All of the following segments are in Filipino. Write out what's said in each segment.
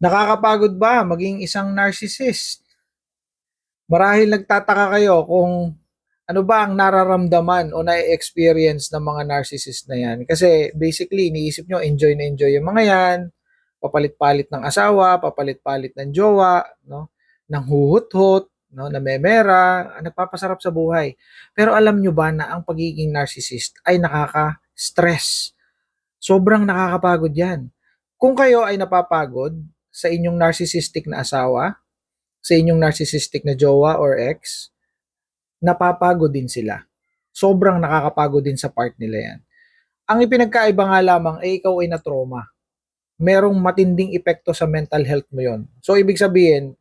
Nakakapagod ba maging isang narcissist? Marahil nagtataka kayo kung ano ba ang nararamdaman o na-experience ng mga narcissist na yan. Kasi basically, iniisip nyo, enjoy yung mga yan, papalit-palit ng asawa, papalit-palit ng jowa, no? Ng huhut-hut, no? Namemera, nagpapasarap sa buhay. Pero alam nyo ba na ang pagiging narcissist ay nakaka-stress? Sobrang nakakapagod yan. Kung kayo ay napapagod sa inyong narcissistic na asawa, sa inyong narcissistic na jowa or ex, napapagod din sila. Sobrang nakakapagod din sa part nila yan. Ang ipinagkaiba nga lamang ay ikaw ay na-trauma. Merong matinding epekto sa mental health mo yon. So, ibig sabihin,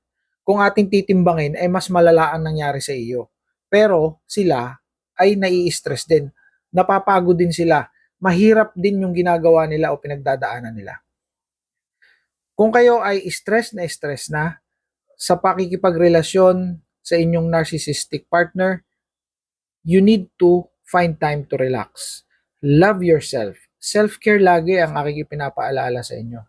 kung ating titimbangin, ay mas malala ang nangyari sa iyo. Pero sila ay nai-stress din. Napapagod din sila. Mahirap din yung ginagawa nila o pinagdadaanan nila. Kung kayo ay stress na sa pakikipagrelasyon sa inyong narcissistic partner, you need to find time to relax. Love yourself. Self-care lagi ang aking pinapaalala sa inyo.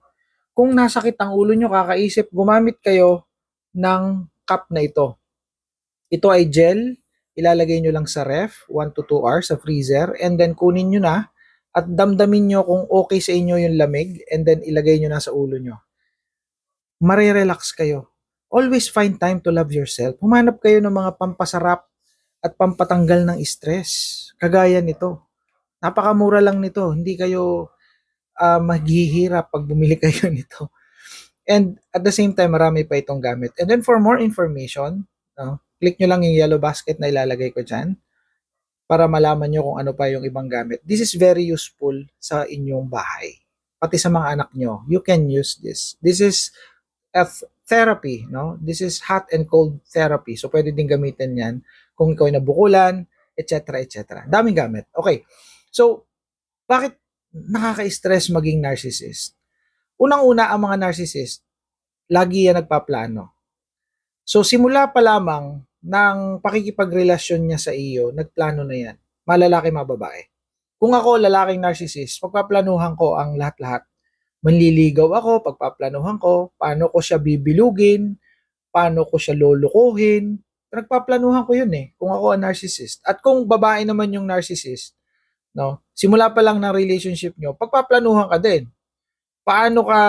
Kung nasakit ang ulo nyo, kakaisip, gumamit kayo ng cup na ito. Ito ay gel, ilalagay nyo lang sa ref, 1 to 2 hours sa freezer, and then kunin nyo na at damdamin nyo kung okay sa inyo yung lamig, and then ilagay nyo na sa ulo nyo. Marirelax kayo. Always find time to love yourself. Humanap kayo ng mga pampasarap at pampatanggal ng stress. Kagaya nito. Napakamura lang nito. Hindi kayo maghihirap pag bumili kayo nito. And at the same time, marami pa itong gamit. And then for more information, click nyo lang yung yellow basket na ilalagay ko dyan para malaman nyo kung ano pa yung ibang gamit. This is very useful sa inyong bahay. Pati sa mga anak nyo, you can use this. This is a therapy, no? This is hot and cold therapy. So, pwede din gamitin yan kung ikaw ay nabukulan, etc. etc. Daming gamit. Okay. So, bakit nakaka-stress maging narcissist? Unang-una, ang mga narcissist, lagi yan nagpaplano. So, simula pa lamang ng pakikipagrelasyon niya sa iyo, nagplano na yan. Malalaki, mababae. Kung ako, lalaking narcissist, pagpaplanuhan ko ang lahat-lahat. Manliligaw ako, pagpaplanuhan ko, paano ko siya bibilugin, paano ko siya lulukuhin. Nagpaplanuhan ko yun eh, kung ako ang narcissist. At kung babae naman yung narcissist, no, simula pa lang ng relationship nyo, pagpaplanuhan ka din. Paano ka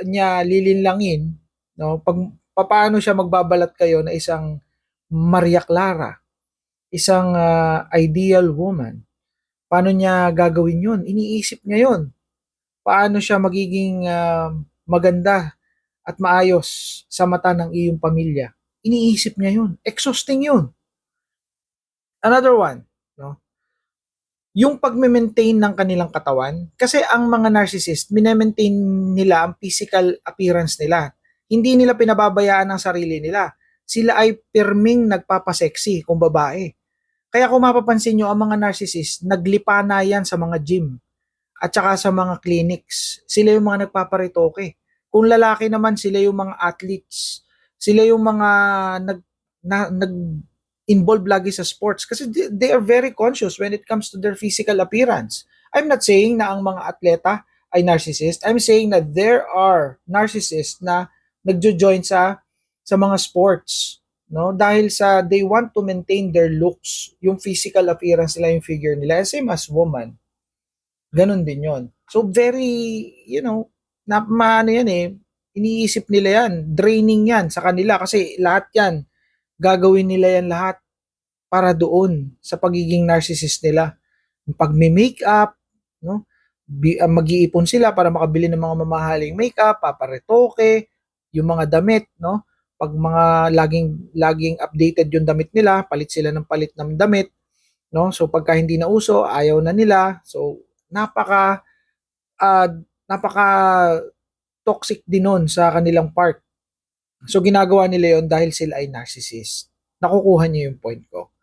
niya lilinlangin, no? Paano siya magbabalat kayo na isang Maria Clara, isang ideal woman. Paano niya gagawin yun? Iniisip niya yun. Paano siya magiging maganda at maayos sa mata ng iyong pamilya? Iniisip niya yun. Exhausting yun. Another one, no? Yung pag-maintain ng kanilang katawan, kasi ang mga narcissist, minemaintain nila ang physical appearance nila. Hindi nila pinababayaan ang sarili nila. Sila ay pirming nagpapasexy kung babae. Kaya kung mapapansin nyo, ang mga narcissist, naglipa na yan sa mga gym at saka sa mga clinics. Sila yung mga nagpaparitoke. Kung lalaki naman, sila yung mga athletes. Sila yung mga nag involved lagi sa sports kasi they are very conscious when it comes to their physical appearance. I'm not saying na ang mga atleta ay narcissist. I'm saying that there are narcissists na nagjo-join sa mga sports, no? Dahil sa they want to maintain their looks, yung physical appearance nila, yung figure nila, same as woman. Ganon din yon. So very, maano yan eh, iniisip nila yan, draining yan sa kanila kasi lahat yan, gagawin nila yan lahat para doon sa pagiging narcissist nila. Pagme-makeup, no? Mag-iipon sila para makabili ng mga mamahaling makeup, paparetoke, yung mga damit, no? Pag mga laging updated yung damit nila, palit sila ng palit ng damit, no? So pagka hindi na uso, ayaw na nila. So napaka uh, napaka toxic din nun sa kanilang part. So ginagawa nila yon dahil sila ay narcissist. Nakukuha niyo yung point ko.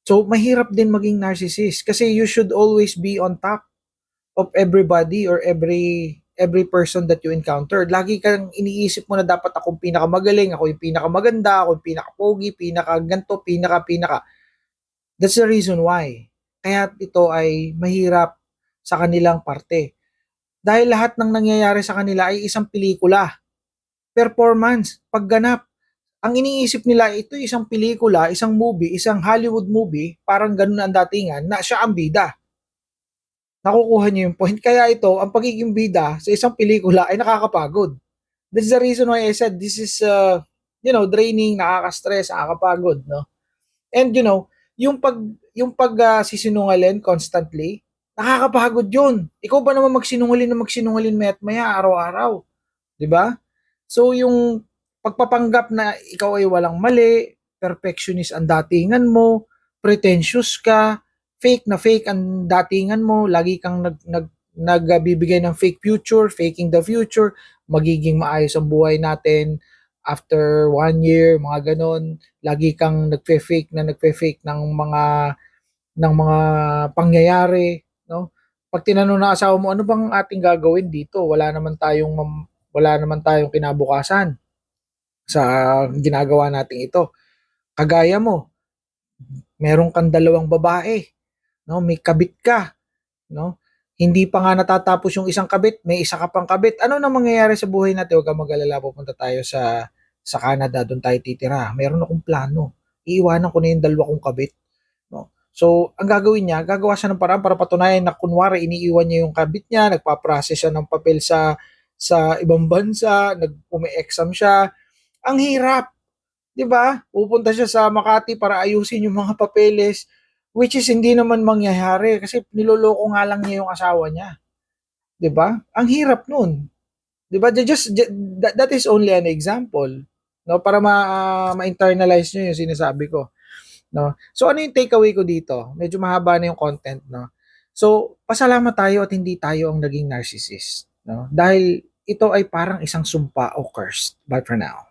So mahirap din maging narcissist kasi you should always be on top of everybody or every person that you encounter. Lagi kang iniisip mo na dapat akong pinakamagaling, ako yung pinakamaganda, ako yung pinakapogi, pinakaganto, pinaka. That's the reason why. Kaya ito ay mahirap sa kanilang parte. Dahil lahat ng nangyayari sa kanila ay isang pelikula. performance, pagganap. Ang iniisip nila, ito isang pelikula, isang movie, isang Hollywood movie, parang ganun ang datingan, na siya ang bida. Nakukuha niyo yung point. Kaya ito, ang pagiging bida sa isang pelikula ay nakakapagod. That's the reason why I said this is, draining, nakaka-stress, nakakapagod, no? And yung pag sisinungaling constantly, nakakapagod yun. Ikaw ba naman magsinungaling mayat maya araw-araw, 'di ba? So yung pagpapanggap na ikaw ay walang mali, perfectionist ang datingan mo, pretentious ka, fake na fake ang datingan mo, lagi kang nagbibigay ng fake future, faking the future, magiging maayos ang buhay natin after 1 year, mga ganon. Lagi kang nagfe-fake ng mga pangyayari, no? Pag tinanong ng asawa mo, ano bang ating gagawin dito? Wala naman tayong kinabukasan sa ginagawa natin ito. Kagaya mo, meron kang dalawang babae, no? May kabit ka, no? Hindi pa nga natatapos yung isang kabit, may isa ka pang kabit. Ano na mangyayari sa buhay natin? Huwag kang mag-alala, pupunta tayo sa Canada, doon tayo titira. Meron akong plano. Iiwanan ko na yung dalawa kong kabit, no? So, ang gagawin niya, gagawa siya ng paraan para patunayan na kunwari iniiwan niya yung kabit niya, nagpa-process siya ng papel sa ibang bansa, nag-umi-exam siya. Ang hirap, 'di ba? Pupunta siya sa Makati para ayusin yung mga papeles, which is hindi naman mangyayari kasi niloloko nga lang niya yung asawa niya, 'di ba? Ang hirap nun, 'di ba? That is only an example, no? Para ma-internalize niyo yung sinasabi ko, no? So ano yung takeaway ko dito? Medyo mahaba na yung content, no? So, pasalamat tayo at hindi tayo ang naging narcissist, no? Dahil ito ay parang isang sumpa o curse. Bye for now.